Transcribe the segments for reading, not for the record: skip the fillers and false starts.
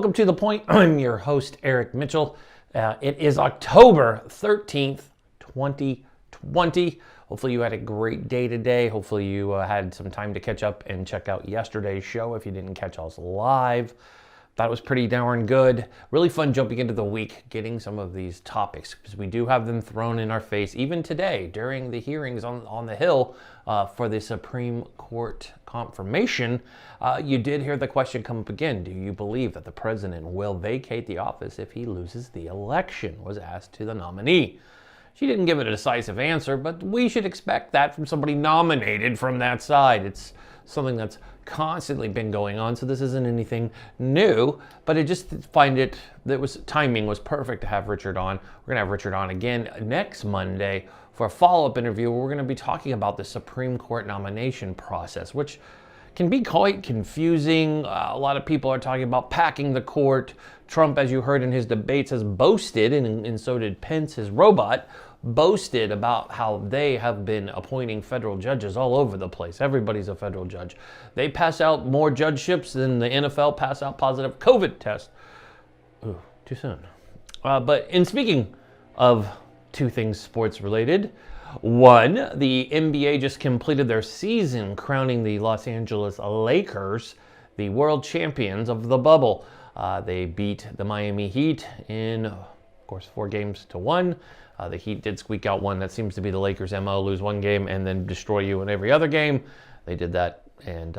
welcome to The Point. I'm your host, Eric Mitchell. It is October 13th, 2020. Hopefully you had a great day today. Hopefully you had some time to catch up and check out yesterday's show if you didn't catch us live. That was pretty darn good. Really fun jumping into the week, getting some of these topics, because we do have them thrown in our face, even today during the hearings on the Hill for the Supreme Court confirmation. You did hear the question come up again. Do you believe that the president will vacate the office if he loses the election? Was asked to the nominee. She didn't give a decisive answer, but we should expect that from somebody nominated from that side. It's something that's constantly been going on, so this isn't anything new, but I just find it that timing was perfect to have Richard on. We're gonna have Richard on again next Monday for a follow-up interview where we're gonna be talking about the Supreme Court nomination process, which can be quite confusing. A lot of people are talking about packing the court. Trump, as you heard in his debates, has boasted, and so did Pence, his robot, boasted about how they have been appointing federal judges all over the place. Everybody's a federal judge. They pass out more judgeships than the NFL pass out positive COVID tests. Ooh, too soon. But in speaking of two things sports related, one, the NBA just completed their season, crowning the Los Angeles Lakers the world champions of the bubble. They beat the Miami Heat in, of course, 4-1. The Heat did squeak out one. That seems to be the Lakers' MO, lose one game and then destroy you in every other game. They did that, and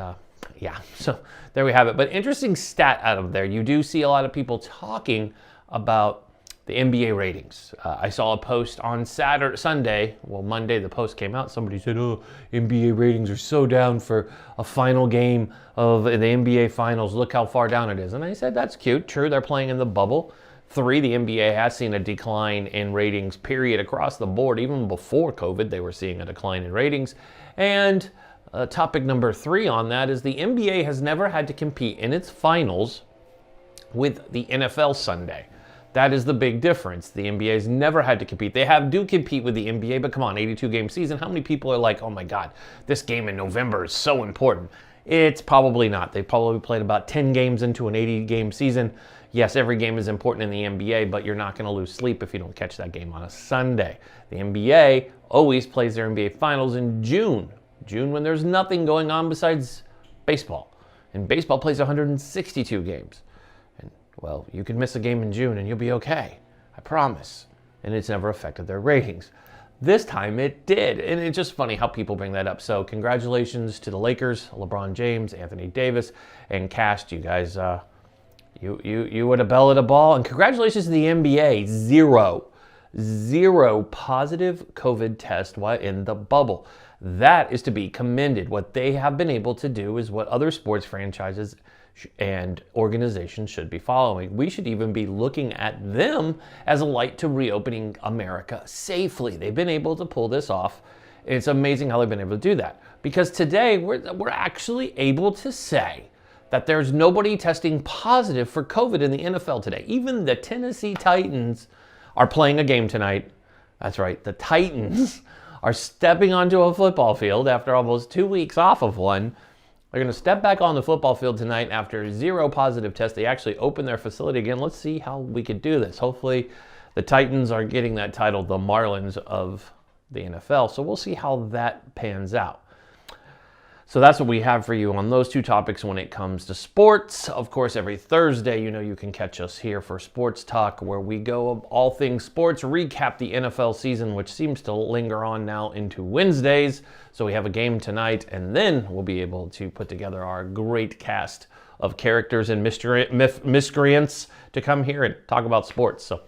yeah, so there we have it. But interesting stat out of there. You do see a lot of people talking about the NBA ratings. I saw a post on Sunday, Monday the post came out. Somebody said, oh, NBA ratings are so down for a final game of the NBA Finals. Look how far down it is. And I said, that's cute. True, they're playing in the bubble. 3, the NBA has seen a decline in ratings, period, across the board. Even before COVID, they were seeing a decline in ratings. And topic number 3 on that is the NBA has never had to compete in its finals with the NFL Sunday. That is the big difference. The NBA has never had to compete. They do compete with the NBA, but come on, 82-game season. How many people are like, oh my God, this game in November is so important? It's probably not. They probably played about 10 games into an 80-game season. Yes, every game is important in the NBA, but you're not going to lose sleep if you don't catch that game on a Sunday. The NBA always plays their NBA Finals in June. June when there's nothing going on besides baseball. And baseball plays 162 games. And, well, you can miss a game in June and you'll be okay. I promise. And it's never affected their ratings. This time it did. And it's just funny how people bring that up. So congratulations to the Lakers, LeBron James, Anthony Davis, and Cast. You guys... You would have belted a ball. And congratulations to the NBA. Zero positive COVID test while in the bubble. That is to be commended. What they have been able to do is what other sports franchises and organizations should be following. We should even be looking at them as a light to reopening America safely. They've been able to pull this off. It's amazing how they've been able to do that. Because today we're actually able to say that there's nobody testing positive for COVID in the NFL today. Even the Tennessee Titans are playing a game tonight. That's right, the Titans are stepping onto a football field after almost 2 weeks off of one. They're gonna step back on the football field tonight after 0 positive tests. They actually opened their facility again. Let's see how we could do this. Hopefully the Titans are getting that title, the Marlins of the NFL. So we'll see how that pans out. So that's what we have for you on those two topics when it comes to sports. Of course, every Thursday, you can catch us here for Sports Talk, where we go all things sports, recap the NFL season, which seems to linger on now into Wednesdays. So we have a game tonight, and then we'll be able to put together our great cast of characters and miscreants to come here and talk about sports. So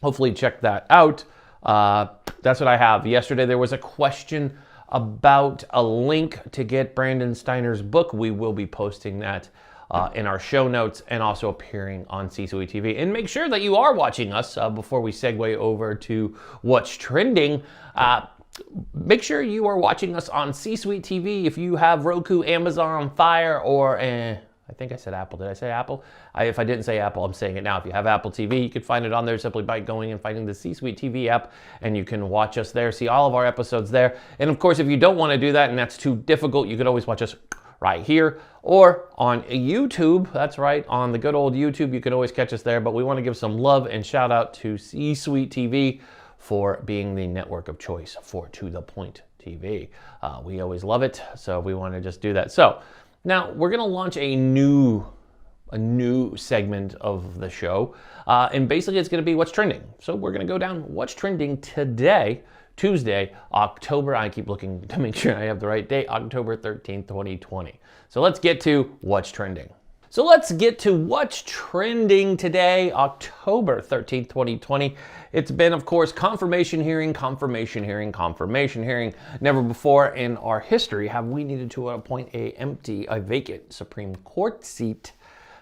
hopefully check that out. That's what I have. Yesterday, there was a question about a link to get Brandon Steiner's book. We will be posting that in our show notes and also appearing on C-Suite TV. And make sure that you are watching us before we segue over to what's trending. Make sure you are watching us on C-Suite TV. If you have Roku, Amazon Fire, or I think I said Apple. Did I say Apple? If I didn't say Apple, I'm saying it now. If you have Apple TV, you can find it on there simply by going and finding the C-Suite TV app, and you can watch us there, see all of our episodes there. And of course, if you don't want to do that and that's too difficult, you can always watch us right here, or on YouTube. That's right, on the good old YouTube. You can always catch us there, but we want to give some love and shout out to C-Suite TV for being the network of choice for To The Point TV. We always love it, so we want to just do that. So now we're going to launch a new segment of the show, and basically it's going to be what's trending. So we're going to go down what's trending today, Tuesday, October, I keep looking to make sure I have the right date, October 13th, 2020. So let's get to what's trending. So let's get to what's trending today, October 13th, 2020. It's been, of course, confirmation hearing, confirmation hearing, confirmation hearing. Never before in our history have we needed to appoint a vacant Supreme Court seat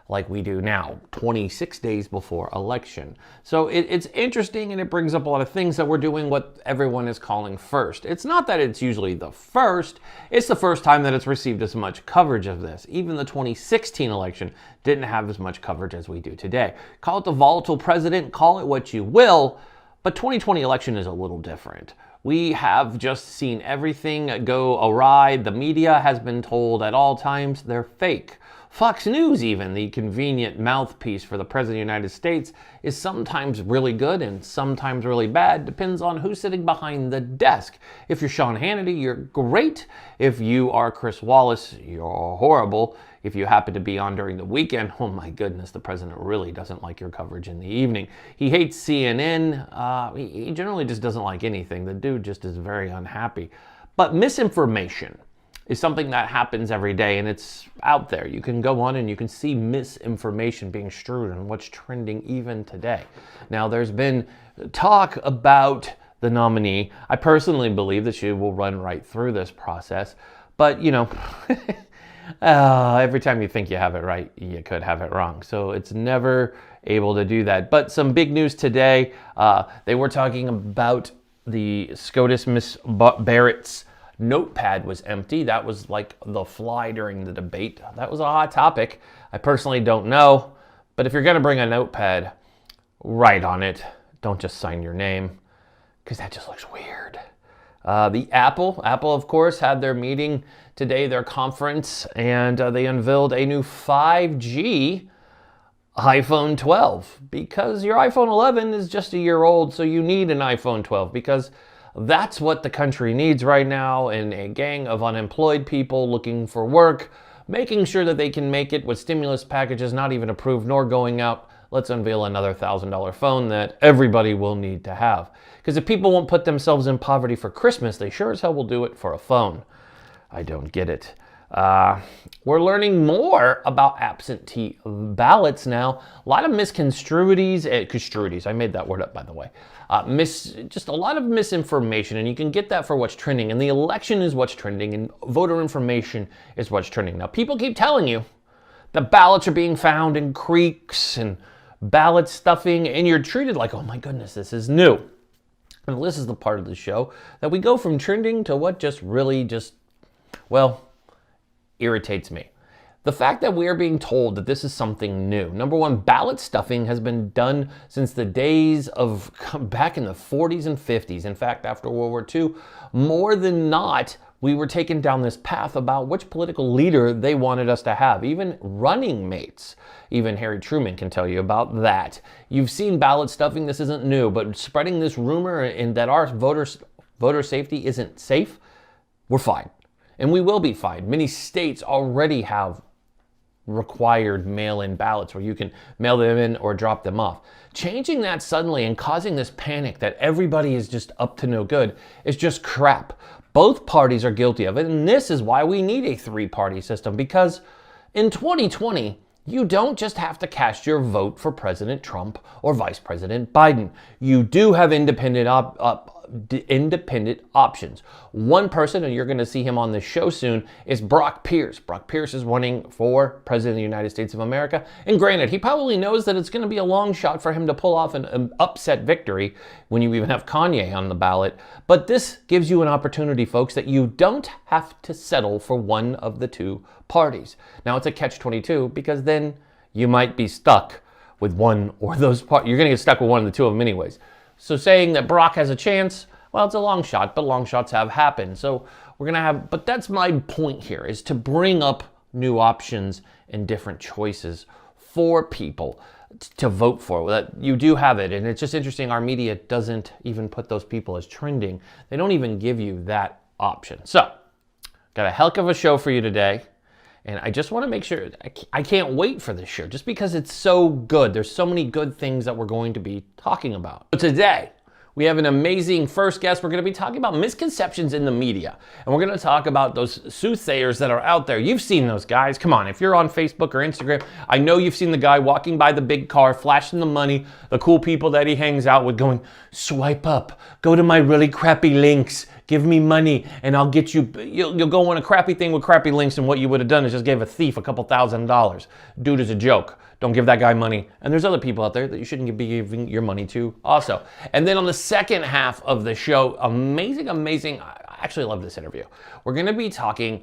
like we do now, 26 days before election. So it's interesting, and it brings up a lot of things that we're doing what everyone is calling first. It's not that it's usually the first, it's the first time that it's received as much coverage of this. Even the 2016 election didn't have as much coverage as we do today. Call it the volatile president, call it what you will, but 2020 election is a little different. We have just seen everything go awry. The media has been told at all times they're fake. Fox News, even, the convenient mouthpiece for the President of the United States, is sometimes really good and sometimes really bad. Depends on who's sitting behind the desk. If you're Sean Hannity, you're great. If you are Chris Wallace, you're horrible. If you happen to be on during the weekend, oh my goodness, the president really doesn't like your coverage in the evening. He hates CNN. He generally just doesn't like anything. The dude just is very unhappy. But misinformation is something that happens every day, and it's out there. You can go on and you can see misinformation being strewed on what's trending even today. Now, there's been talk about the nominee. I personally believe that she will run right through this process, but you know, every time you think you have it right, you could have it wrong. So it's never able to do that. But some big news today, they were talking about the SCOTUS, Miss Barrett's notepad was empty. That was like the fly during the debate. That was a hot topic. I personally don't know, but if you're going to bring a notepad, write on it. Don't just sign your name, because that just looks weird. The Apple, of course, had their meeting today, their conference, and they unveiled a new 5G iPhone 12, because your iPhone 11 is just a year old, so you need an iPhone 12, because that's what the country needs right now, and a gang of unemployed people looking for work, making sure that they can make it with stimulus packages not even approved nor going out. Let's unveil another $1,000 phone that everybody will need to have. Because if people won't put themselves in poverty for Christmas, they sure as hell will do it for a phone. I don't get it. We're learning more about absentee ballots now. A lot of construities. I made that word up, by the way. Just a lot of misinformation, and you can get that for what's trending. And the election is what's trending, and voter information is what's trending. Now, people keep telling you that ballots are being found in creeks and ballot stuffing, and you're treated like, oh my goodness, this is new. And this is the part of the show that we go from trending to what just really irritates me. The fact that we are being told that this is something new. Number one, ballot stuffing has been done since the days of back in the 40s and 50s. In fact, after World War II, more than not, we were taken down this path about which political leader they wanted us to have. Even running mates, even Harry Truman can tell you about that. You've seen ballot stuffing, this isn't new, but spreading this rumor and that our voter safety isn't safe, we're fine. And we will be fine. Many states already have required mail-in ballots where you can mail them in or drop them off. Changing that suddenly and causing this panic that everybody is just up to no good is just crap. Both parties are guilty of it, and this is why we need a three-party system, because in 2020, you don't just have to cast your vote for President Trump or Vice President Biden. You do have independent options. One person, and you're going to see him on the show soon, is Brock Pierce. Brock Pierce is running for President of the United States of America. And granted, he probably knows that it's going to be a long shot for him to pull off an upset victory when you even have Kanye on the ballot. But this gives you an opportunity, folks, that you don't have to settle for one of the two parties. Now, it's a catch-22, because then you might be stuck with one or those parties. You're going to get stuck with one of the two of them anyways. So saying that Brock has a chance, well, it's a long shot, but long shots have happened. So We're gonna have, but that's my point here, is to bring up new options and different choices for people to vote for. That you do have it, and it's just interesting. Our media doesn't even put those people as trending. They don't even give you that option. So, got a heck of a show for you today. And I just want to make sure, I can't wait for this show just because it's so good. There's so many good things that we're going to be talking about. But today, we have an amazing first guest. We're going to be talking about misconceptions in the media. And we're going to talk about those soothsayers that are out there. You've seen those guys. Come on, if you're on Facebook or Instagram, I know you've seen the guy walking by the big car, flashing the money, the cool people that he hangs out with going, swipe up, go to my really crappy links, give me money, and I'll get you, you'll go on a crappy thing with crappy links, and what you would have done is just gave a thief a couple $1,000s. Dude is a joke. Don't give that guy money. And there's other people out there that you shouldn't be giving your money to also. And then on the second half of the show, amazing, I actually love this interview. We're gonna be talking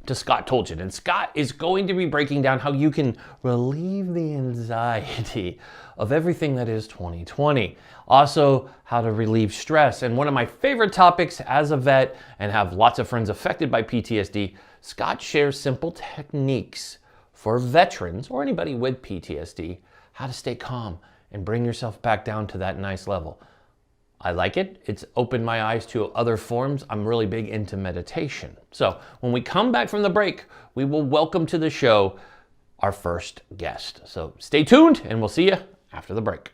to Scott Tolchin, and Scott is going to be breaking down how you can relieve the anxiety of everything that is 2020. Also, how to relieve stress. And one of my favorite topics as a vet and have lots of friends affected by PTSD, Scott shares simple techniques for veterans or anybody with PTSD, how to stay calm and bring yourself back down to that nice level. I like it. It's opened my eyes to other forms. I'm really big into meditation. So when we come back from the break, we will welcome to the show our first guest. So stay tuned and we'll see you after the break.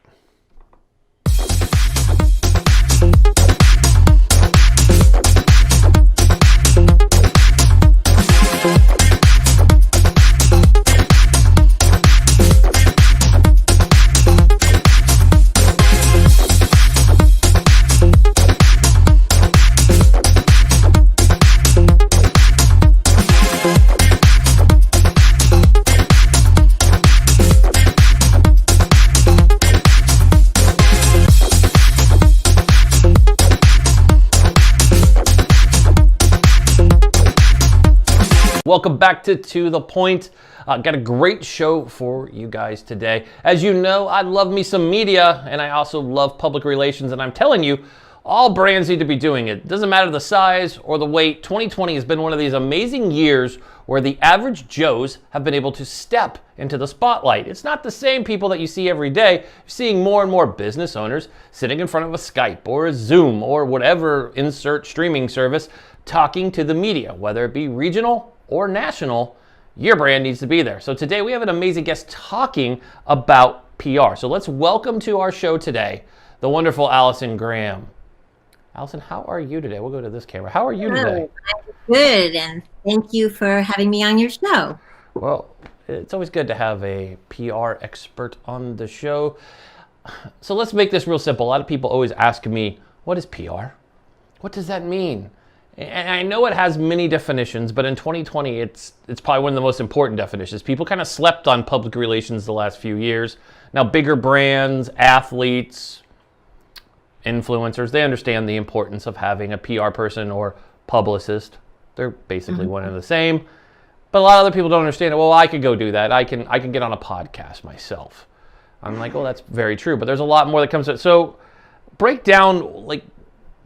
Welcome back to The Point. Got a great show for you guys today. As you know, I love me some media, and I also love public relations, and I'm telling you, all brands need to be doing it. Doesn't matter the size or the weight. 2020 has been one of these amazing years where the average Joes have been able to step into the spotlight. It's not the same people that you see every day. You're seeing more and more business owners sitting in front of a Skype or a Zoom or whatever insert streaming service talking to the media, whether it be regional or national. Your brand needs to be there. So today we have an amazing guest talking about PR. So let's welcome to our show today the wonderful Alison Graham. Allison, how are you today? We'll go to this camera. How are you today? I'm good, and thank you for having me on your show. Well, it's always good to have a PR expert on the show. So let's make this real simple. A lot of people always ask me, what is PR? What does that mean? And I know it has many definitions, but in 2020, it's probably one of the most important definitions. People kind of slept on public relations the last few years. Now, bigger brands, athletes, influencers, they understand the importance of having a PR person or publicist. They're basically one and the same. But a lot of other people don't understand it. Well, I could go do that. I can get on a podcast myself. I'm like, well, that's very true. But there's a lot more that comes to it. So break down, like,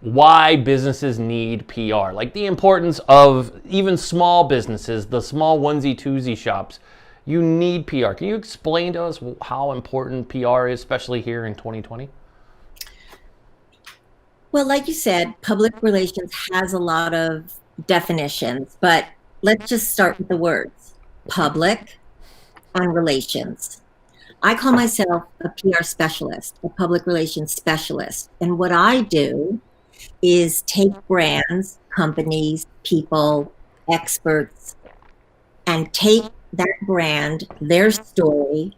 why businesses need PR, like the importance of even small businesses, the small onesie twosie shops. You need PR. Can you explain to us how important PR is, especially here in 2020? Well, like you said, public relations has a lot of definitions, but let's just start with the words public and relations. I call myself a PR specialist, a public relations specialist. And what I do is take brands, companies, people, experts, and take that brand, their story,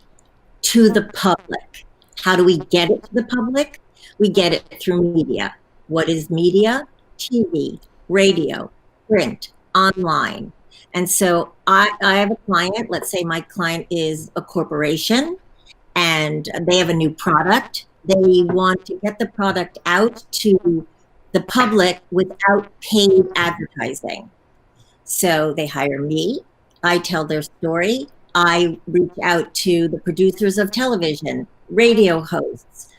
to the public. How do we get it to the public? We get it through media. What is media? TV, radio, print, online. And so I have a client, let's say my client is a corporation, and they have a new product. They want to get the product out to the public without paid advertising. So they hire me, I tell their story, I reach out to the producers of television, radio hosts,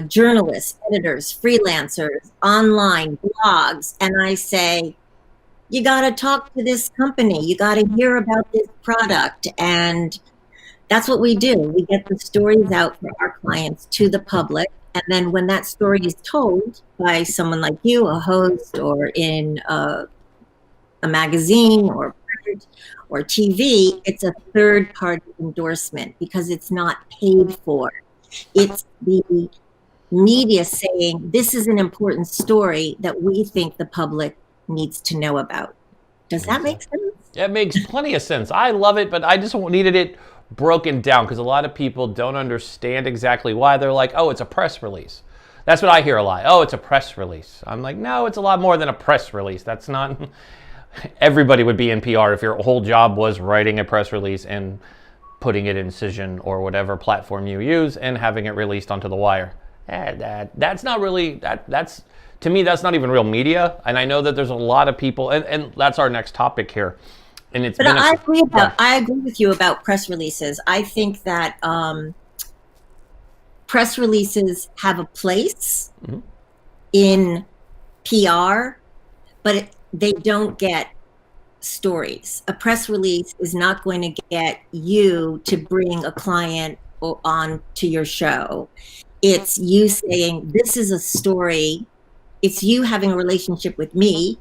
journalists, editors, freelancers, online blogs, and I say, you got to talk to this company. You got to hear about this product. And that's what we do. We get the stories out for our clients to the public. And then when that story is told by someone like you, a host, or in a magazine or print or TV, it's a third party endorsement because it's not paid for. It's the media saying this is an important story that we think the public needs to know about. Does that make sense? It makes plenty of sense. I love it, but I just needed it broken down because a lot of people don't understand exactly why. They're like, oh, it's a press release. That's what I hear a lot. Oh, it's a press release. I'm like, no, it's a lot more than a press release. That's not... Everybody would be in PR if your whole job was writing a press release and putting it in Cision or whatever platform you use and having it released onto the wire. That's not really... That's to me, that's not even real media. And I know that there's a lot of people, and that's our next topic here. And it's. But I agree with you about press releases. I think that press releases have a place in PR, but they don't get stories. A press release is not going to get you to bring a client on to your show. It's you saying, this is a story. It's you having a relationship with me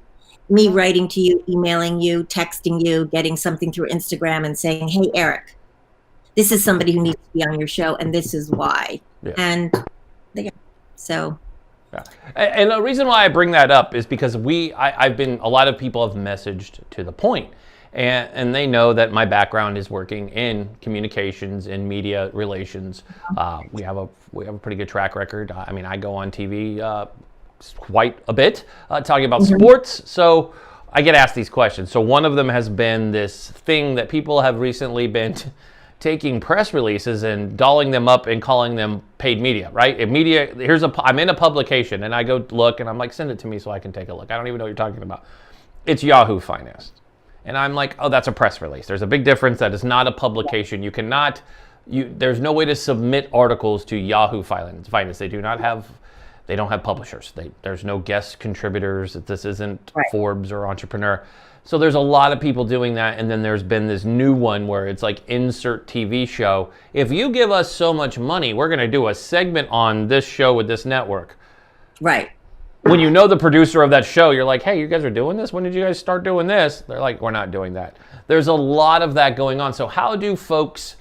writing to you, emailing you, texting you, getting something through Instagram and saying, hey, Eric, this is somebody who needs to be on your show and this is why. Yeah. And so. Yeah. And the reason why I bring that up is because a lot of people have messaged to the point, and they know that my background is working in communications and media relations. We have a pretty good track record. I mean, I go on TV quite a bit talking about sports, so I get asked these questions. So one of them has been this thing that people have recently been taking press releases and dolling them up and calling them paid media, right? I'm in a publication and I go look and I'm like, send it to me so I can take a look. I don't even know what you're talking about. It's Yahoo Finance. And I'm like, oh, that's a press release. There's a big difference. That is not a publication. You cannot, there's no way to submit articles to Yahoo Finance. They don't have publishers. There's no guest contributors. This isn't Forbes or Entrepreneur. So there's a lot of people doing that. And then there's been this new one where it's like insert TV show. If you give us so much money, we're going to do a segment on this show with this network. Right. When you know the producer of that show, you're like, hey, you guys are doing this? When did you guys start doing this? They're like, we're not doing that. There's a lot of that going on. So how do folks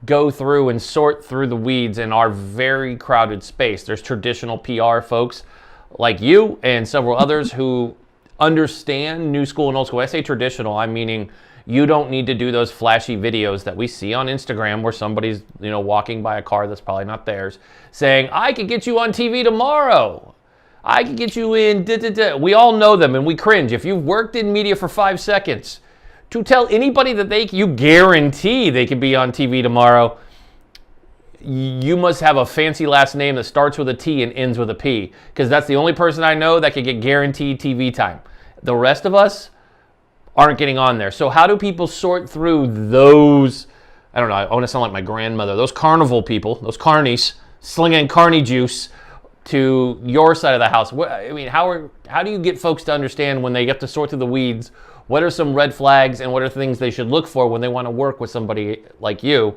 go through and sort through the weeds in our very crowded space? There's traditional PR folks like you and several others who understand new school and old school. When I say traditional, I'm meaning you don't need to do those flashy videos that we see on Instagram where somebody's, walking by a car that's probably not theirs saying, I could get you on TV tomorrow. I could get you in, We all know them and we cringe. If you've worked in media for 5 seconds, to tell anybody that you guarantee they could be on TV tomorrow, you must have a fancy last name that starts with a T and ends with a P, because that's the only person I know that could get guaranteed TV time. The rest of us aren't getting on there. So how do people sort through those, I don't know, I want to sound like my grandmother, those carnival people, those carnies, slinging carny juice to your side of the house? I mean, how do you get folks to understand when they get to sort through the weeds? What are some red flags and what are things they should look for when they want to work with somebody like you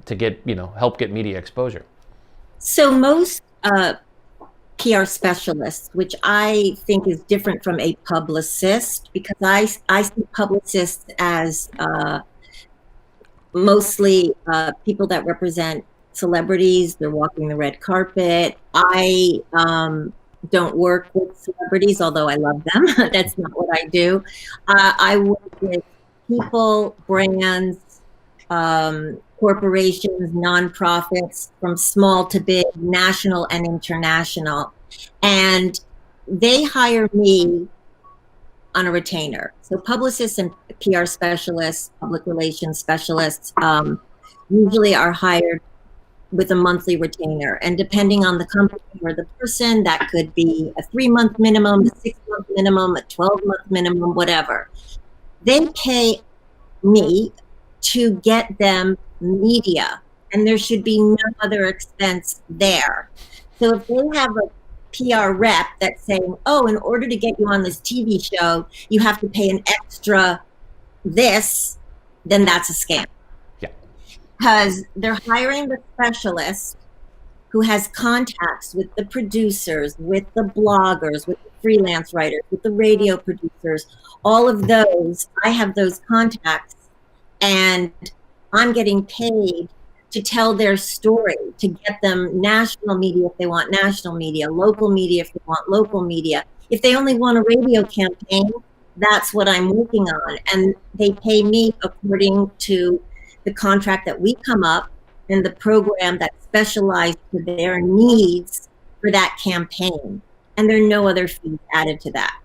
to get, help get media exposure? So most PR specialists, which I think is different from a publicist, because I see publicists as mostly people that represent celebrities. They're walking the red carpet. I don't work with celebrities, although I love them. That's not what I do. I work with people, brands, corporations, nonprofits, from small to big, national and international. And they hire me on a retainer. So publicists and PR specialists, public relations specialists, usually are hired with a monthly retainer. And depending on the company or the person, that could be a 3-month minimum, a 6-month minimum, a 12-month minimum, whatever. They pay me to get them media, and there should be no other expense there. So if they have PR rep that's saying, oh, in order to get you on this TV show, you have to pay an extra this, then that's a scam. Yeah. Because they're hiring the specialist who has contacts with the producers, with the bloggers, with the freelance writers, with the radio producers, all of those. I have those contacts, and I'm getting paid to tell their story, to get them national media if they want national media, local media if they want local media. If they only want a radio campaign, that's what I'm working on. And they pay me according to the contract that we come up and the program that's specialized to their needs for that campaign. And there are no other fees added to that.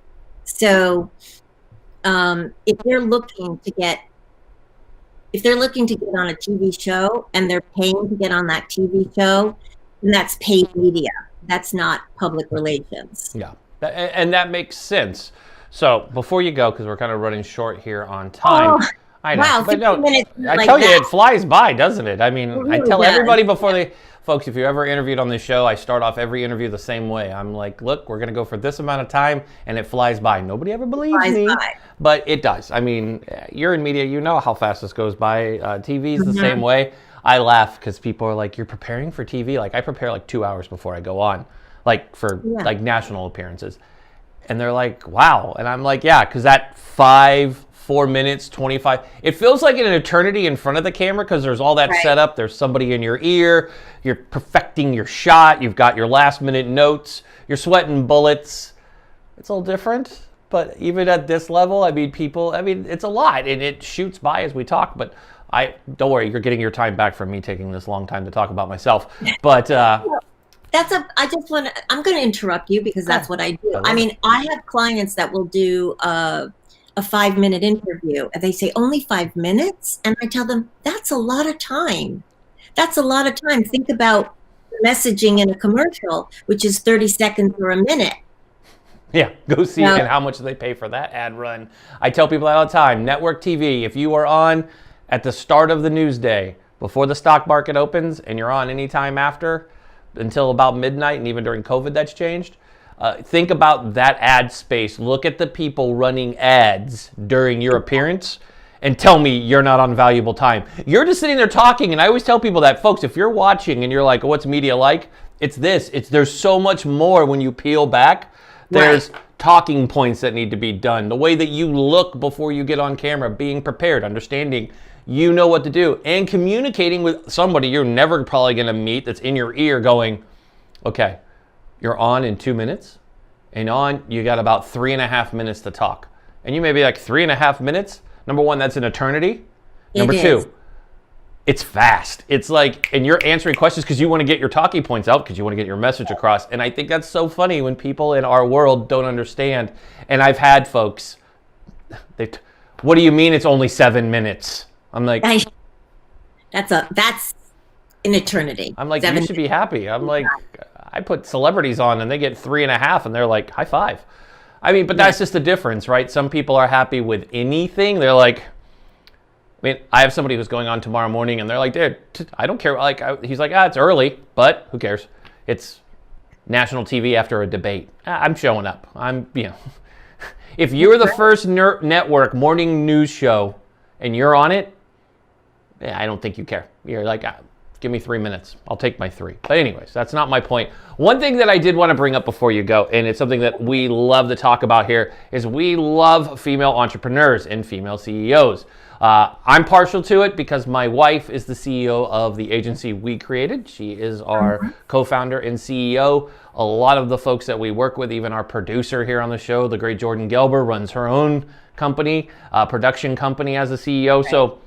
So if they're looking to get on a TV show and they're paying to get on that TV show, then that's paid media. That's not public relations. Yeah, and that makes sense. So before you go, because we're kind of running short here on time. Oh, I know, wow, but no, minutes I like tell you, that. it flies by, doesn't it? I mean, It I really tell does. everybody before they, folks, if you ever interviewed on this show, I start off every interview the same way. I'm like, look, we're going to go for this amount of time, and it flies by. Nobody ever believes me, but it does. I mean, you're in media, you know how fast this goes by. TV's the same way. I laugh because people are like, you're preparing for TV? Like, I prepare like 2 hours before I go on, like for like national appearances. And they're like, wow. And I'm like, yeah, because that 4 minutes, 25, it feels like an eternity in front of the camera because there's all that set up. There's somebody in your ear. You're perfecting your shot. You've got your last minute notes. You're sweating bullets. It's a little different. But even at this level, I mean, it's a lot. And it shoots by as we talk. But don't worry, you're getting your time back from me taking this long time to talk about myself. But I'm going to interrupt you because that's what I do. I mean, I have clients that will do a 5-minute interview and they say only 5 minutes. And I tell them that's a lot of time. That's a lot of time. Think about messaging in a commercial, which is 30 seconds or a minute. Yeah, go see and how much they pay for that ad run. I tell people that all the time. Network TV, if you are on at the start of the news day, before the stock market opens, and you're on any time after, until about midnight, and even during COVID that's changed, think about that ad space. Look at the people running ads during your appearance and tell me you're not on valuable time. You're just sitting there talking, and I always tell people that, folks, if you're watching and you're like, what's media like? It's this. There's so much more when you peel back. There's talking points that need to be done. The way that you look before you get on camera, being prepared, understanding you know what to do, and communicating with somebody you're never probably going to meet that's in your ear going, okay, you're on in 2 minutes, and you got about 3.5 minutes to talk. And you may be like, 3.5 minutes? Number one, that's an eternity. Number two, it's fast. It's like, and you're answering questions because you want to get your talking points out because you want to get your message across. And I think that's so funny when people in our world don't understand. And I've had folks, what do you mean it's only 7 minutes? I'm like, that's an eternity. I'm like, you should be happy. I'm like, I put celebrities on and they get 3.5 and they're like, high five. I mean, but that's just the difference, right? Some people are happy with anything. They're like, I mean, I have somebody who's going on tomorrow morning and they're like, dude, I don't care. Like, he's like, it's early, but who cares? It's national TV after a debate. I'm showing up. If you're the first network morning news show and you're on it, I don't think you care. You're like, give me 3 minutes. I'll take my 3. But anyways, that's not my point. One thing that I did want to bring up before you go, and it's something that we love to talk about here, is we love female entrepreneurs and female CEOs. I'm partial to it because my wife is the CEO of the agency we created. She is our co-founder and CEO. A lot of the folks that we work with, even our producer here on the show, the great Jordan Gelber, runs her own company, production company as a CEO. So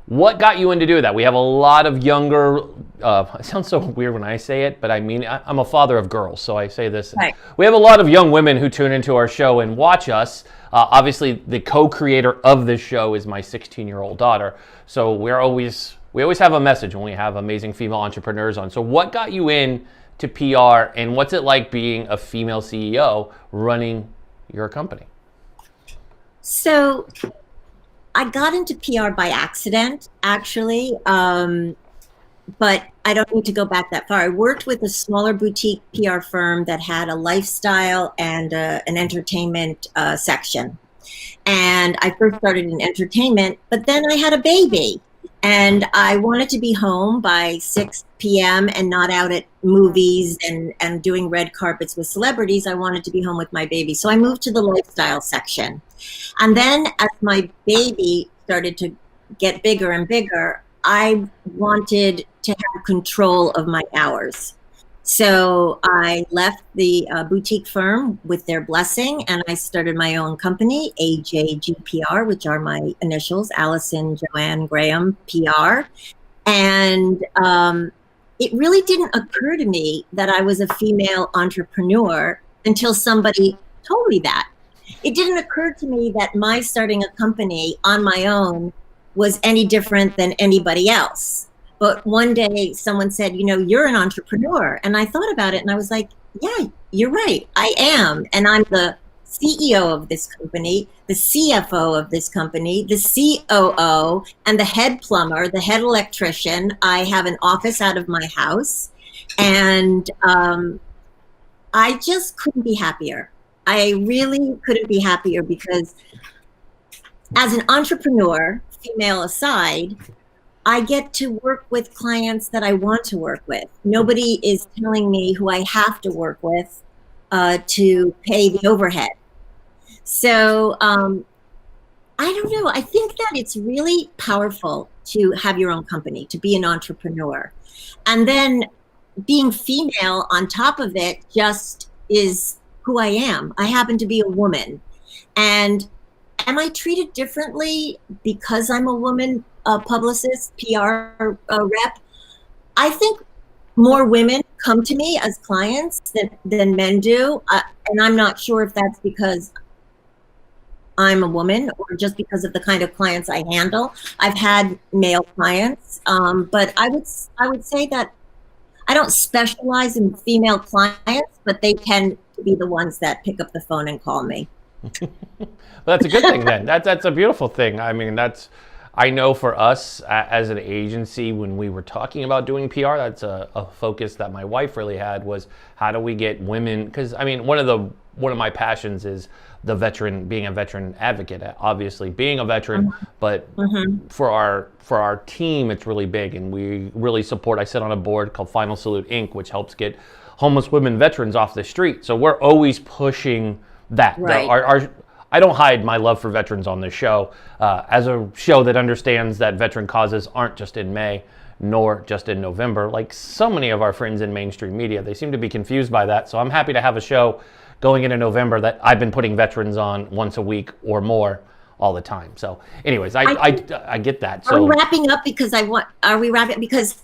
what got you into doing that? We have a lot of younger, it sounds so weird when I say it, but I mean, I'm a father of girls, so I say this. Right. We have a lot of young women who tune into our show and watch us. Obviously, the co-creator of this show is my 16-year-old daughter. So we always have a message when we have amazing female entrepreneurs on. So what got you in to PR, and what's it like being a female CEO running your company? So I got into PR by accident, actually. but I don't need to go back that far. I worked with a smaller boutique PR firm that had a lifestyle and an entertainment section. And I first started in entertainment, but then I had a baby. And I wanted to be home by 6 p.m. and not out at movies and doing red carpets with celebrities. I wanted to be home with my baby. So I moved to the lifestyle section. And then as my baby started to get bigger and bigger, I wanted to have control of my hours. So I left the boutique firm with their blessing, and I started my own company, AJGPR, which are my initials, Alison Joanne Graham PR. And it really didn't occur to me that I was a female entrepreneur until somebody told me that. It didn't occur to me that my starting a company on my own was any different than anybody else. But one day someone said, you're an entrepreneur. And I thought about it and I was like, yeah, you're right. I am. And I'm the CEO of this company, the CFO of this company, the COO, and the head plumber, the head electrician. I have an office out of my house. And I just couldn't be happier. I really couldn't be happier because as an entrepreneur, female aside, I get to work with clients that I want to work with. Nobody is telling me who I have to work with to pay the overhead. So I don't know. I think that it's really powerful to have your own company, to be an entrepreneur. And then being female on top of it just is who I am. I happen to be a woman. And am I treated differently because I'm a woman? Publicist, PR rep. I think more women come to me as clients than men do. And I'm not sure if that's because I'm a woman or just because of the kind of clients I handle. I've had male clients, but I would say that I don't specialize in female clients, but they tend to be the ones that pick up the phone and call me. Well, that's a good thing then. That's a beautiful thing. I mean, I know for us as an agency, when we were talking about doing PR, that's a focus that my wife really had, was how do we get women? Because I mean, one of my passions is being a veteran advocate. Obviously, being a veteran, but for our team, it's really big, and we really support. I sit on a board called Final Salute Inc., which helps get homeless women veterans off the street. So we're always pushing that. Right. I don't hide my love for veterans on this show, as a show that understands that veteran causes aren't just in May, nor just in November. Like so many of our friends in mainstream media, they seem to be confused by that. So I'm happy to have a show going into November that I've been putting veterans on once a week or more all the time. So anyways, I get that. So are we wrapping up because are we wrapping? Because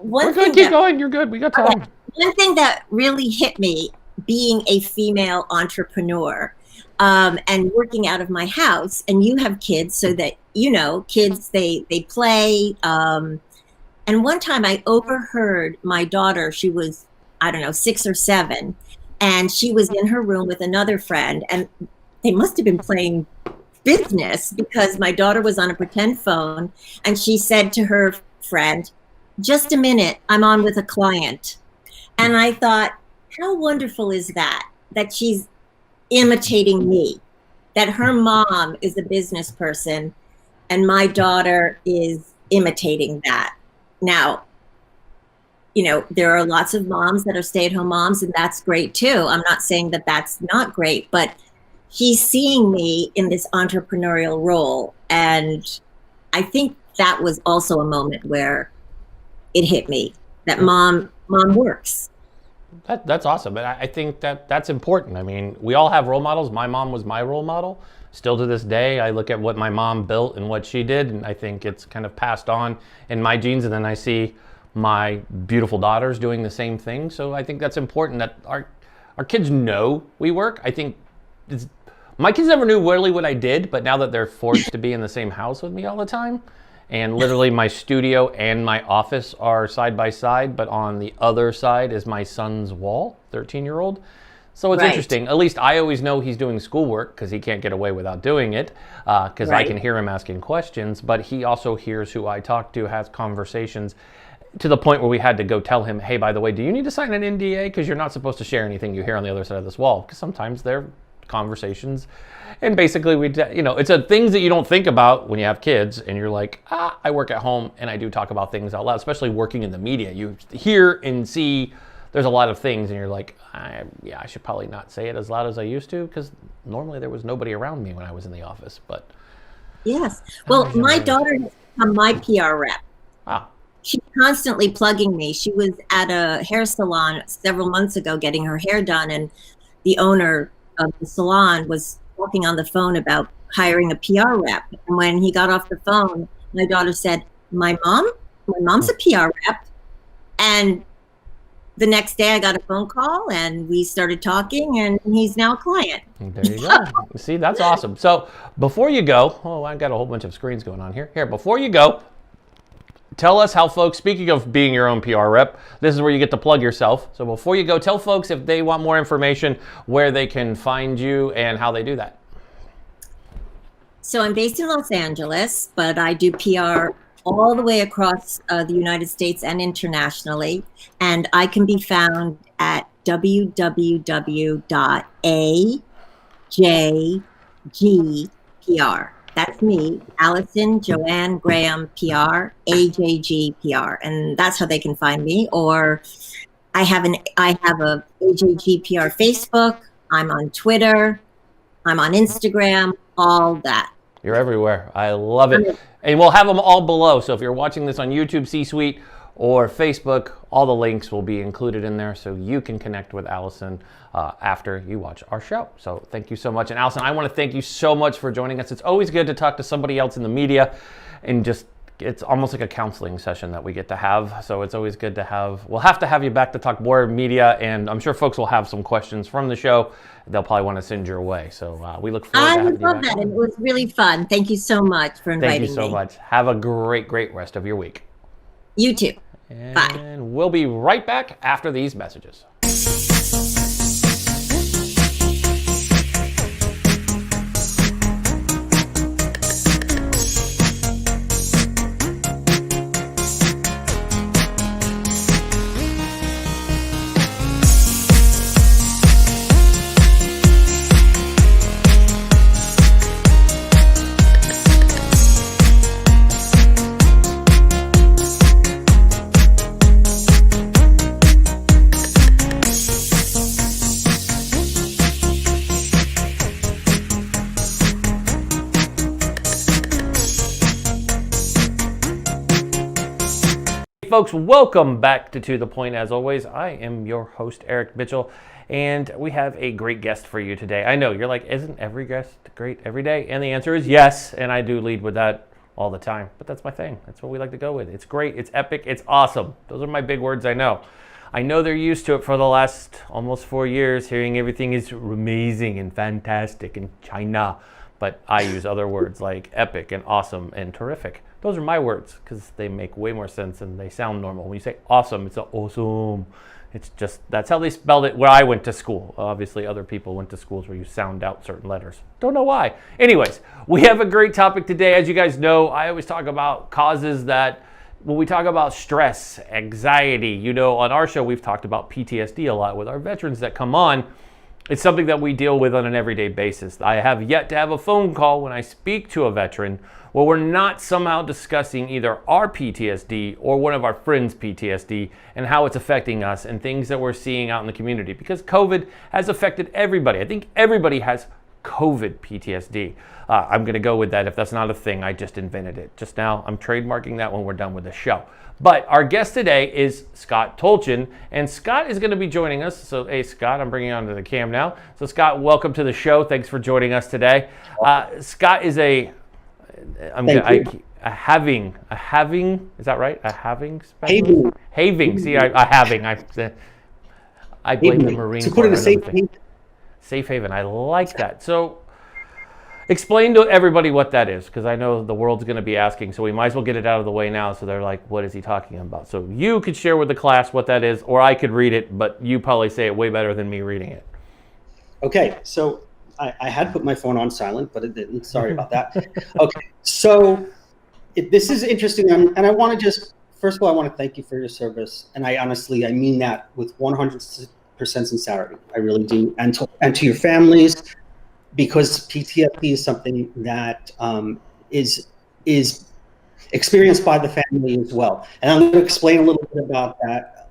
we're good, keep going. You're good. We got time. One thing that really hit me being a female entrepreneur, and working out of my house, and you have kids, so that kids they play. And one time I overheard my daughter. She was, I don't know, 6 or 7, and she was in her room with another friend, and they must have been playing business because my daughter was on a pretend phone, and she said to her friend, "Just a minute, I'm on with a client." And I thought, how wonderful is that she's imitating me, that her mom is a business person and my daughter is imitating that. Now, there are lots of moms that are stay-at-home moms, and that's great too. I'm not saying that that's not great, but she's seeing me in this entrepreneurial role. And I think that was also a moment where it hit me that mom works. That's awesome. And I think that's important. I mean, we all have role models. My mom was my role model. Still to this day, I look at what my mom built and what she did, and I think it's kind of passed on in my genes. And then I see my beautiful daughters doing the same thing. So I think that's important that our kids know we work. I think my kids never knew really what I did, but now that they're forced to be in the same house with me all the time, and literally my studio and my office are side by side, but on the other side is my son's wall, 13-year-old. So it's interesting. At least I always know he's doing schoolwork because he can't get away without doing it, because I can hear him asking questions, but he also hears who I talk to, has conversations. to the point where we had to go tell him, hey, by the way, do you need to sign an NDA? Because you're not supposed to share anything you hear on the other side of this wall. Because sometimes they're conversations. And basically, it's things that you don't think about when you have kids. And you're like, I work at home and I do talk about things out loud, especially working in the media. You hear and see there's a lot of things. And you're like, I should probably not say it as loud as I used to. Because normally there was nobody around me when I was in the office. But yes. Well, my daughter has become my PR rep. Wow. She's constantly plugging me. She was at a hair salon several months ago getting her hair done, and the owner of the salon was talking on the phone about hiring a PR rep. And when he got off the phone, my daughter said, my mom's a PR rep. And the next day I got a phone call and we started talking, and he's now a client. There you go. See, that's awesome. So before you go, I've got a whole bunch of screens going on here. Before you go, tell us how folks, speaking of being your own PR rep, this is where you get to plug yourself. So before you go, tell folks if they want more information, where they can find you and how they do that. So I'm based in Los Angeles, but I do PR all the way across the United States and internationally. And I can be found at www.ajgpr. That's me, Alison Joanne Graham PR, AJG PR, and that's how they can find me. Or I have a AJG PR Facebook. I'm on Twitter. I'm on Instagram. All that. You're everywhere. I love it. And we'll have them all below. So if you're watching this on YouTube, C-Suite, or Facebook, all the links will be included in there so you can connect with Allison after you watch our show. So thank you so much. And Allison, I want to thank you so much for joining us. It's always good to talk to somebody else in the media, and it's almost like a counseling session that we get to have. So it's always good to have. We'll have to have you back to talk more media, and I'm sure folks will have some questions from the show. They'll probably want to send your way. So we look forward to having you back. I love that, and it was really fun. Thank you so much for inviting me. Thank you so much. Have a great rest of your week. You too. And bye. We'll be right back after these messages. Folks, welcome back to The Point. As always, I am your host, Eric Mitchell, and we have a great guest for you today. I know, you're like, isn't every guest great every day? And the answer is yes, and I do lead with that all the time, but that's my thing. That's what we like to go with. It's great, it's epic, it's awesome. Those are my big words, I know. I know they're used to it for the last almost 4 years, hearing everything is amazing and fantastic in China, but I use other words like epic and awesome and terrific. Those are my words because they make way more sense and they sound normal. When you say awesome, it's awesome. It's just, that's how they spelled it where I went to school. Obviously, other people went to schools where you sound out certain letters. Don't know why. Anyways, we have a great topic today. As you guys know, I always talk about causes that, when we talk about stress, anxiety, on our show, we've talked about PTSD a lot with our veterans that come on. It's something that we deal with on an everyday basis. I have yet to have a phone call when I speak to a veteran where we're not somehow discussing either our PTSD or one of our friends' PTSD and how it's affecting us and things that we're seeing out in the community, because COVID has affected everybody. I think everybody has COVID PTSD. I'm going to go with that. If that's not a thing, I just invented it just now. I'm trademarking that when we're done with the show. But our guest today is Scott Tolchin, and Scott is going to be joining us. So, hey, Scott, I'm bringing you onto the cam now. So, Scott, welcome to the show. Thanks for joining us today. Scott is a having, is that right? A having specialist? Having. See, I blame the Marine Corps. To put it in a safe haven. Safe haven. I like that. So explain to everybody what that is, because I know the world's going to be asking, so we might as well get it out of the way now so they're like, what is he talking about? So you could share with the class what that is, or I could read it, but you probably say it way better than me reading it. Okay, so I had put my phone on silent, but it didn't. Sorry about that. Okay, so this is interesting, and I want to just first of all, I want to thank you for your service. And I mean that with 100% sincerity. I really do. And to your families, because PTSD is something that is experienced by the family as well. And I'm going to explain a little bit about that.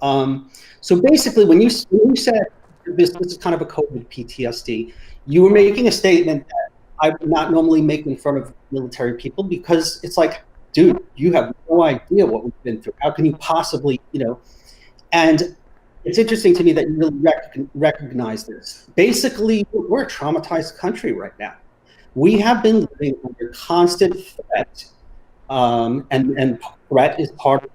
So basically, when you said this is kind of a COVID PTSD, you were making a statement that I would not normally make in front of military people, because it's like, dude, you have no idea what we've been through. How can you possibly, And it's interesting to me that you really recognize this. Basically, we're a traumatized country right now. We have been living under constant threat, and threat is part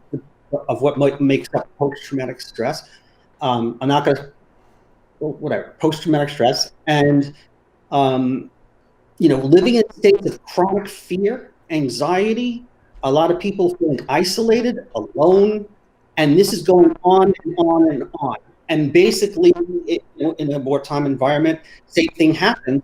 of what makes up post-traumatic stress. I'm not going to, whatever, post-traumatic stress, and living in states of chronic fear, anxiety, a lot of people feeling isolated, alone, and this is going on and on and on. And basically, in a wartime environment, same thing happens.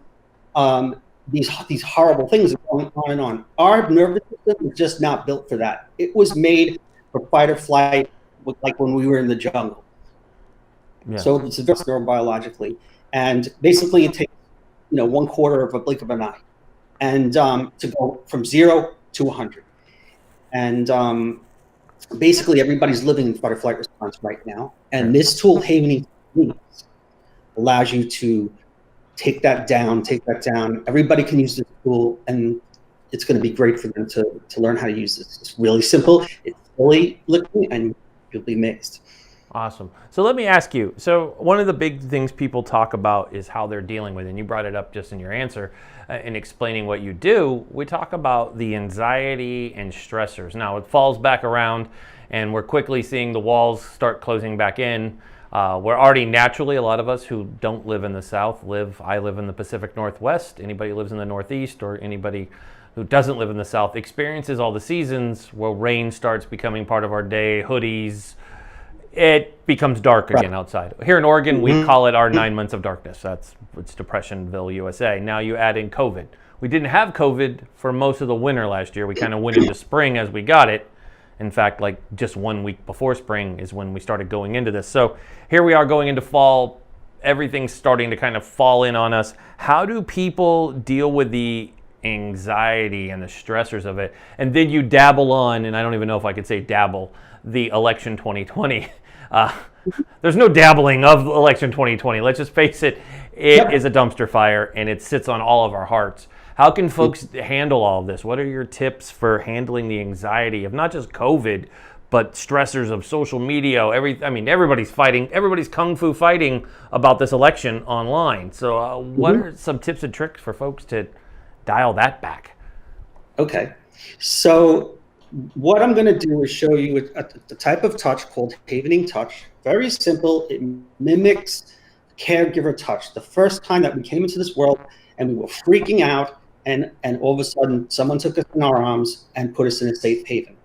These horrible things are going on and on. Our nervous system is just not built for that. It was made for fight or flight, like when we were in the jungle. Yeah. So it's just neurobiologically, and basically it takes 1/4 of a blink of an eye, and to go from 0 to 100. And basically everybody's living in fight or flight response right now. And this tool, Healing Expert, allows you to take that down. Everybody can use this tool, and it's going to be great for them to learn how to use this. It's really simple. It's fully looking, and you'll be amazed. Awesome. So let me ask you, so one of the big things people talk about is how they're dealing with it, and you brought it up just in your answer in explaining what you do. We talk about the anxiety and stressors. Now it falls back around, and we're quickly seeing the walls start closing back in. We're already naturally, a lot of us who don't live in the South I live in the Pacific Northwest. Anybody who lives in the Northeast, or anybody who doesn't live in the South, experiences all the seasons where rain starts becoming part of our day, hoodies. It becomes dark again outside. Here in Oregon, we call it our 9 months of darkness. It's Depressionville, USA. Now you add in COVID. We didn't have COVID for most of the winter last year. We kind of went into spring as we got it. In fact, like just 1 week before spring is when we started going into this. So here we are going into fall. Everything's starting to kind of fall in on us. How do people deal with the anxiety and the stressors of it? And then you dabble on, and I don't even know if I could say dabble, the election 2020. There's no dabbling of election 2020. Let's just face it. It is a dumpster fire, and it sits on all of our hearts. How can folks handle all of this? What are your tips for handling the anxiety of not just COVID, but stressors of social media? Everybody's fighting. Everybody's kung fu fighting about this election online. So what are some tips and tricks for folks to dial that back? Okay. So what I'm going to do is show you the type of touch called Healing Touch. Very simple. It mimics caregiver touch. The first time that we came into this world and we were freaking out, and all of a sudden someone took us in our arms and put us in a safe haven.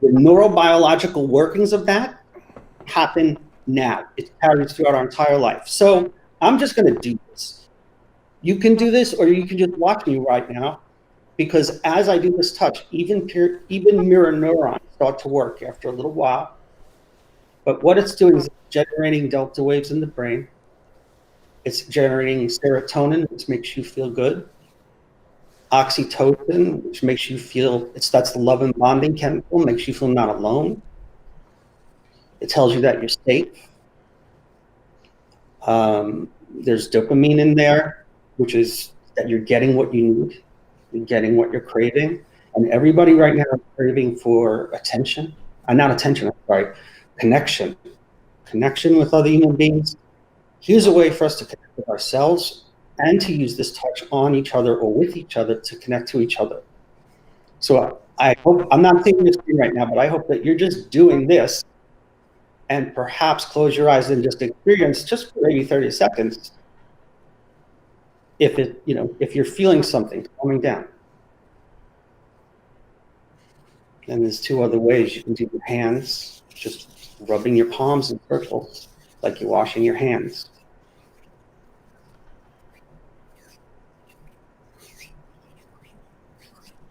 The neurobiological workings of that happen now. It carries throughout our entire life. So I'm just going to do this. You can do this, or you can just watch me right now. Because as I do this touch, even mirror neurons start to work after a little while. But what it's doing is generating delta waves in the brain. It's generating serotonin, which makes you feel good. Oxytocin, which makes you feel, that's the love and bonding chemical, makes you feel not alone. It tells you that you're safe. There's dopamine in there, which is that you're getting what you need. You're getting what you're craving. And everybody right now is craving for attention. Not attention, I'm sorry, connection. Connection with other human beings. Here's a way for us to connect with ourselves and to use this touch on each other or with each other to connect to each other. So I hope, I'm not seeing your screen right now, but I hope that you're just doing this and perhaps close your eyes and just experience, just for maybe 30 seconds, if you're feeling something coming down. And there's 2 other ways you can do your hands, just rubbing your palms in circles, like you're washing your hands.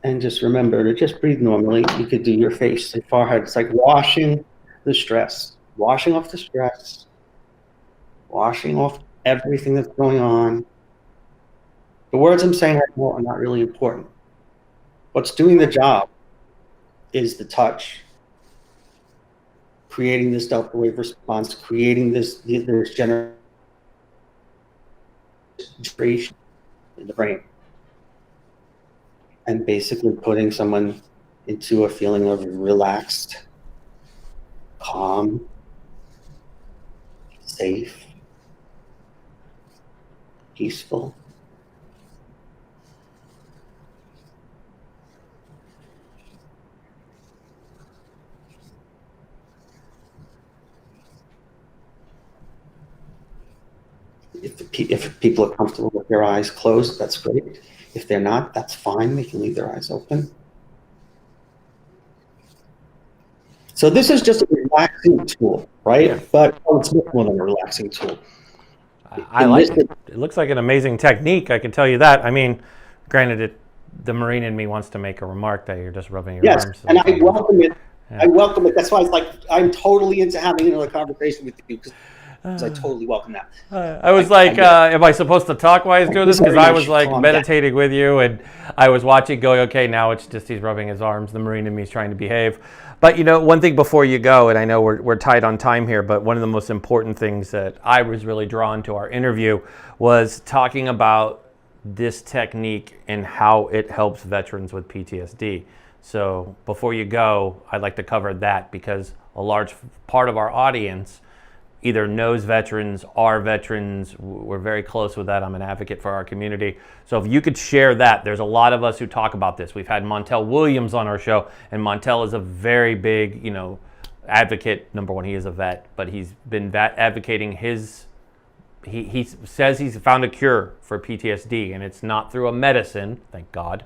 And just remember to just breathe normally. You could do your face, your forehead. It's like washing the stress, washing off the stress, washing off everything that's going on. The words I'm saying right now are not really important. What's doing the job is the touch, creating this delta wave response, creating this generation in the brain, and basically putting someone into a feeling of relaxed, calm, safe, peaceful. If people are comfortable with their eyes closed, that's great. If they're not, that's fine. They can leave their eyes open. So this is just a relaxing tool, right? Yeah. But it's more than a relaxing tool. I like it. It looks like an amazing technique, I can tell you that. I mean, granted, the Marine in me wants to make a remark that you're just rubbing your arms. And I welcome it. Yeah. I welcome it. That's why it's like I'm totally into having another conversation with you, because I totally welcome that. I was am I supposed to talk while he's doing this? Because I was like meditating with you, and I was watching going, okay, now it's just he's rubbing his arms. The Marine in me is trying to behave. But, you know, one thing before you go, and I know we're tight on time here, but one of the most important things that I was really drawn to our interview was talking about this technique and how it helps veterans with PTSD. So before you go, I'd like to cover that, because a large part of our audience either knows veterans, are veterans. We're very close with that. I'm an advocate for our community. So if you could share that, there's a lot of us who talk about this. We've had Montel Williams on our show, and Montel is a very big, you know, advocate. Number one, he is a vet, but he's been advocating he says he's found a cure for PTSD, and it's not through a medicine, thank God.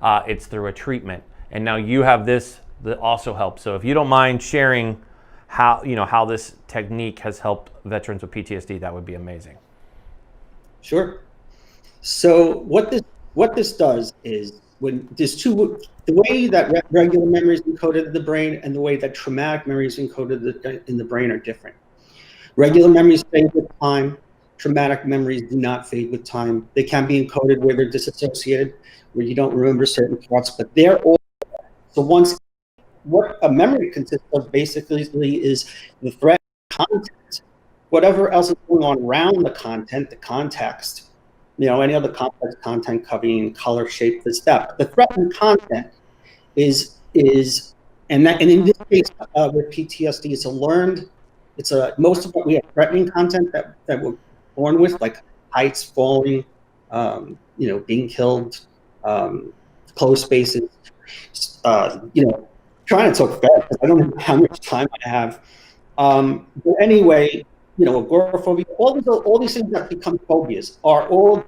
It's through a treatment. And now you have this that also helps. So if you don't mind sharing how this technique has helped veterans with PTSD, that would be amazing. Sure. So what this does is, when there's the way that regular memory is encoded in the brain and the way that traumatic memory is encoded in the brain are different. Regular memories fade with time. Traumatic memories do not fade with time. They can be encoded where they're disassociated, where you don't remember certain thoughts, but they're all. So what a memory consists of basically is the threat content, whatever else is going on around the content, the context, any other complex content, covering color, shape, this, that. The threatened content is and in this case with PTSD, most of what we have threatening content that we're born with, like heights, falling, being killed, closed spaces, trying to talk fast because I don't know how much time I have. But anyway, agoraphobia, all these things that become phobias are all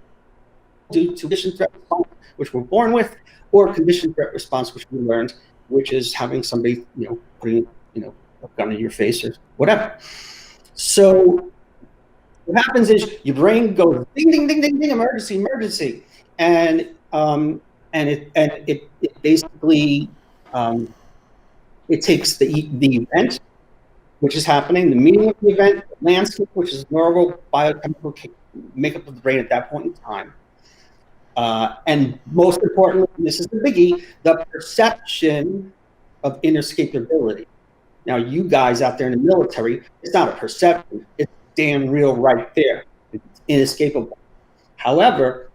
due to conditioned threat response, which we're born with, or conditioned threat response, which we learned, which is having somebody, putting, a gun in your face or whatever. So what happens is your brain goes ding, ding, ding, ding, ding, emergency, and it basically it takes the event, which is happening, the meaning of the event, the landscape, which is neural biochemical makeup of the brain at that point in time. And most importantly, and this is the biggie, the perception of inescapability. Now, you guys out there in the military, it's not a perception, it's damn real right there. It's inescapable. However,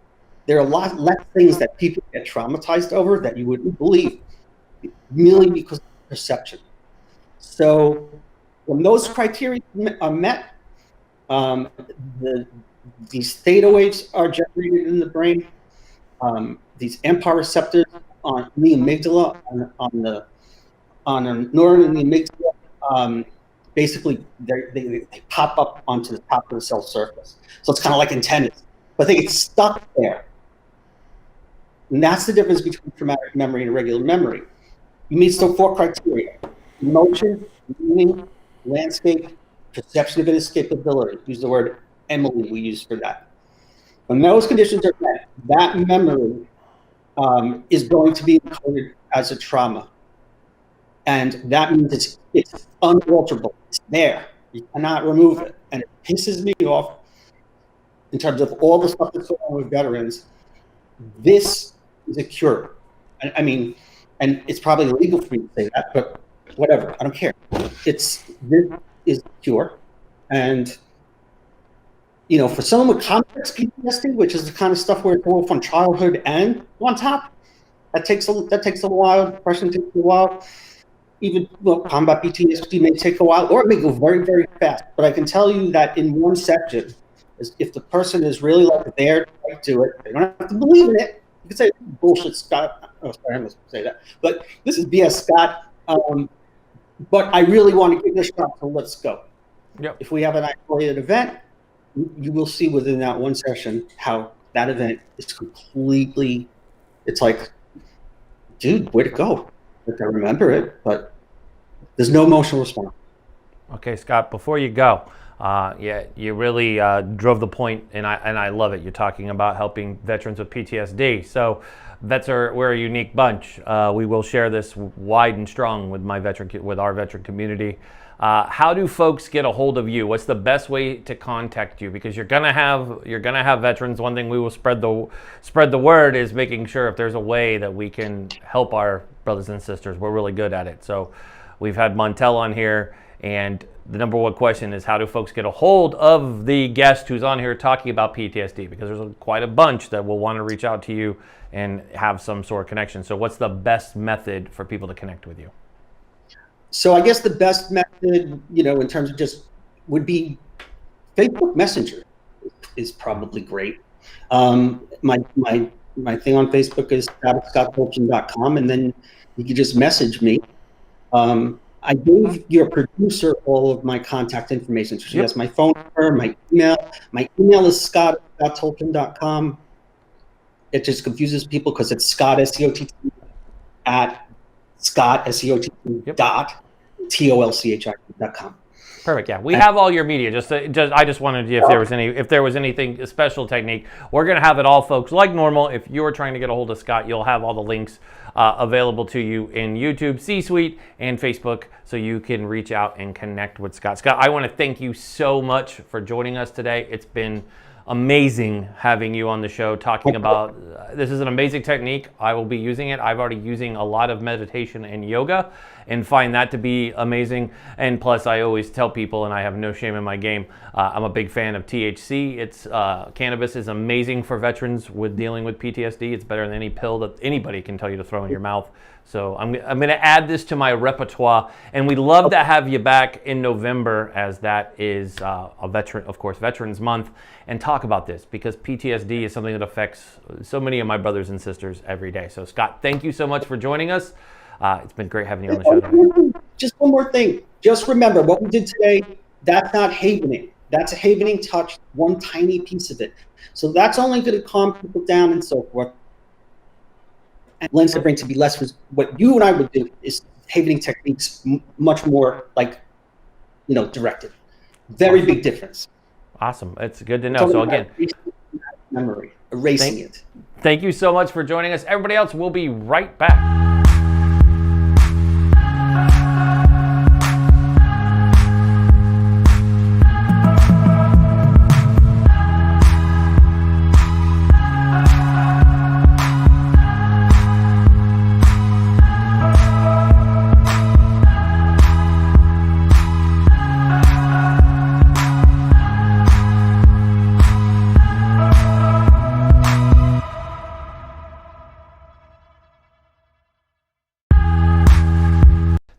there are a lot less things that people get traumatized over that you wouldn't believe, merely because of perception. So when those criteria are met, these theta waves are generated in the brain. These mTOR receptors on the amygdala, on a neuron in the amygdala, basically they pop up onto the top of the cell surface. So it's kind of like antennas, but they get stuck there. And that's the difference between traumatic memory and regular memory. You meet still 4 criteria: emotion, meaning, landscape, perception of inescapability. Use the word Emily we use for that. When those conditions are met, that memory is going to be encoded as a trauma. And that means it's unalterable. It's there. You cannot remove it. And it pisses me off in terms of all the stuff that's going on with veterans. This is a cure. I mean, and it's probably illegal for me to say that, but whatever. I don't care. This is a cure. And, you know, for someone with complex PTSD, which is the kind of stuff where it's both on childhood and on top, that takes a while. Depression takes a while. Even combat PTSD may take a while, or it may go very, very fast. But I can tell you that in one section, if the person is really like there to do it, they don't have to believe in it. You can say bullshit, Scott. Oh, sorry, I must say that. But this is BS, Scott. But I really want to give this a shot. So let's go. Yep. If we have an isolated event, you will see within that one session how that event is completely. It's like, dude, where'd it go? Like, I remember it, but there's no emotional response. Okay, Scott, before you go, you really drove the point, and I love it. You're talking about helping veterans with PTSD. So we're a unique bunch. We will share this wide and strong with our veteran community. How do folks get a hold of you? What's the best way to contact you? Because you're gonna have veterans. One thing we will spread the word is making sure if there's a way that we can help our brothers and sisters. We're really good at it. So we've had Montel on here, and the number one question is, how do folks get a hold of the guest who's on here talking about PTSD? Because there's quite a bunch that will want to reach out to you and have some sort of connection. So what's the best method for people to connect with you? So I guess the best method, in terms of would be Facebook Messenger is probably great. My thing on Facebook is ScottTolchin.com, and then you can just message me. I gave your producer all of my contact information. So she has my phone number, my email. My email is Scott@ScottTolchin.com. It just confuses people because it's Scott, SCOTT, at Scott, SCOTT, TOLCHI.com. Perfect. Yeah, we have all your media. I just wanted to, if there was anything a special technique. We're gonna have it all, folks, like normal. If you're trying to get a hold of Scott, you'll have all the links available to you in YouTube, C-Suite, and Facebook, so you can reach out and connect with Scott. Scott, I want to thank you so much for joining us today. It's been amazing having you on the show talking about this is an amazing technique. I will be using it. I've already using a lot of meditation and yoga and find that to be amazing. And plus, I always tell people, and I have no shame in my game, I'm a big fan of THC. It's cannabis is amazing for veterans with dealing with PTSD. It's better than any pill that anybody can tell you to throw in your mouth. So I'm going to add this to my repertoire, and we'd love to have you back in November, as that is Veterans Month, and talk about this, because PTSD is something that affects so many of my brothers and sisters every day. So Scott, thank you so much for joining us. It's been great having you on the show today. Just one more thing. Just remember what we did today. That's not havening. That's a havening touch, one tiny piece of it. So that's only going to calm people down and so forth. And lends the brain to be less. What you and I would do is havening techniques much more directed. Very big difference. Awesome. It's good to know. So again, memory, erasing it. Thank you so much for joining us. Everybody else, we'll be right back.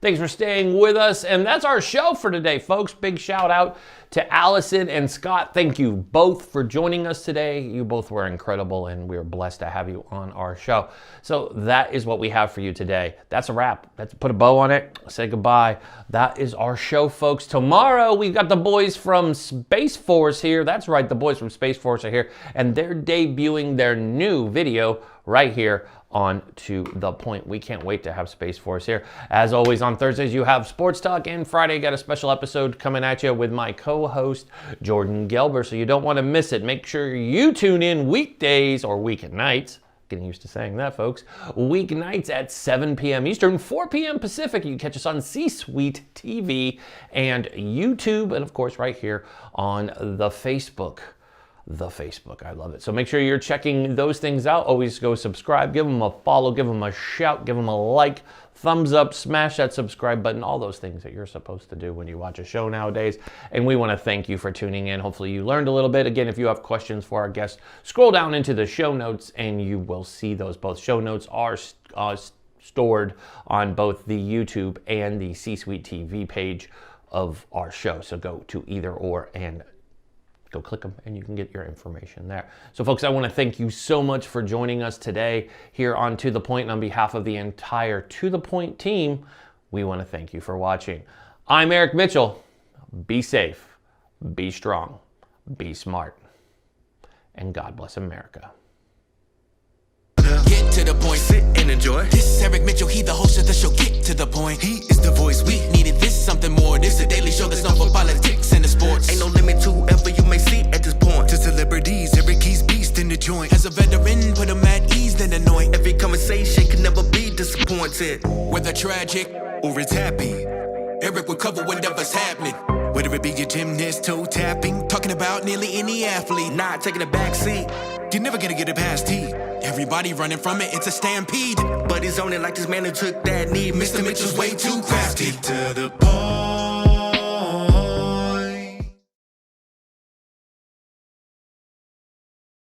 Thanks for staying with us, and that's our show for today, folks. Big shout out to Allison and Scott. Thank you both for joining us today. You both were incredible, and we are blessed to have you on our show. So that is what we have for you today. That's a wrap. Let's put a bow on it. Say goodbye. That is our show, folks. Tomorrow, we've got the boys from Space Force here. That's right, the boys from Space Force are here, and they're debuting their new video right here on To The Point. We can't wait to have Space Force here. As always, on Thursdays, you have Sports Talk, and Friday, got a special episode coming at you with my co-host, Jordan Gelber, so you don't want to miss it. Make sure you tune in weekdays or weekend nights Getting used to saying that, folks. Weeknights at 7 p.m. Eastern, 4 p.m. Pacific. You can catch us on C-Suite TV and YouTube, and of course right here on the Facebook. I love it. So make sure you're checking those things out. Always go subscribe, give them a follow, give them a shout, give them a like, thumbs up, smash that subscribe button, all those things that you're supposed to do when you watch a show nowadays. And we want to thank you for tuning in. Hopefully you learned a little bit. Again, if you have questions for our guests, scroll down into the show notes and you will see those. Both show notes are stored on both the YouTube and the C-Suite TV page of our show. So go to either or and go click them and you can get your information there. So folks, I want to thank you so much for joining us today here on To The Point. And on behalf of the entire To The Point team, we want to thank you for watching. I'm Eric Mitchell. Be safe, be strong, be smart, and God bless America. Get to the point, sit and enjoy. This is Eric Mitchell, he the host of the show. Get to the point, he is the voice. We needed this, something more. This is a daily show that's known for politics and the sports. Ain't no limit to whoever you may see at this point. To celebrities, Eric he's beast in the joint. As a veteran, put him at ease, then anoint. Every conversation can never be disappointed. Whether tragic or it's happy, Eric will cover whatever's happening. Whether it be your gymnast, toe tapping, talking about nearly any athlete, not taking a back seat. You're never gonna get it past T. Everybody running from it, it's a stampede. But he's on it like this man who took that knee. Mr. Mitchell's way too crafty. Get to the point.